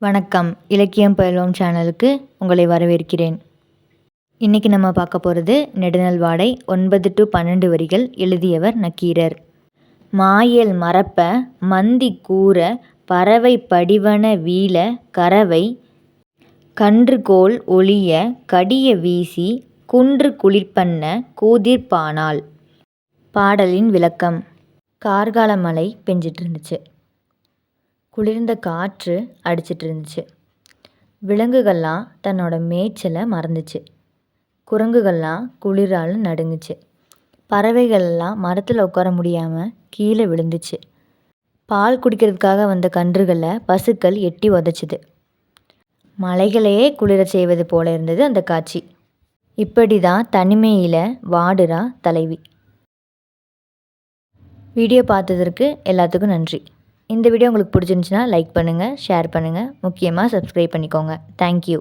வணக்கம். இலக்கியம் பயில்வோம் சேனலுக்கு உங்களை வரவேற்கிறேன். இன்றைக்கி நம்ம பார்க்க போகிறது நெடுநல் வாடை 9 to 12 வரிகள். எழுதியவர் நக்கீரர். மாயல் மறப்ப மந்தி கூற பறவை படிவன வீழ கறவை கன்றுகோல் ஒளிய கடிய வீசி குன்று குளிர்பண்ண கூதிர்பானாள். பாடலின் விளக்கம். கார்கால மழை பெஞ்சிட்டு இருந்துச்சு. குளிர்ந்த காற்று அடிச்சிட்டு இருந்துச்சு. விலங்குகள்லாம் தன்னோட மேய்ச்சலை மறந்துச்சு. குரங்குகள்லாம் குளிரால் நடுங்குச்சு. பறவைகள்லாம் மரத்தில் உட்கார முடியாமல் கீழே விழுந்துச்சு. பால் குடிக்கிறதுக்காக வந்த கன்றுகளை பசுக்கள் எட்டி உதச்சிது. மலைகளையே குளிர செய்வது போல இருந்தது அந்த காட்சி. இப்படி தான் தனிமையில் வாடுறா தலைவி. வீடியோ பார்த்ததற்கு எல்லாத்துக்கும் நன்றி. இந்த வீடியோ உங்களுக்கு பிடிச்சிருந்துச்சுன்னா லைக் பண்ணுங்கள், ஷேர் பண்ணுங்கள், முக்கியமாக சப்ஸ்கிரைப் பண்ணிக்கோங்க. தேங்க்யூ.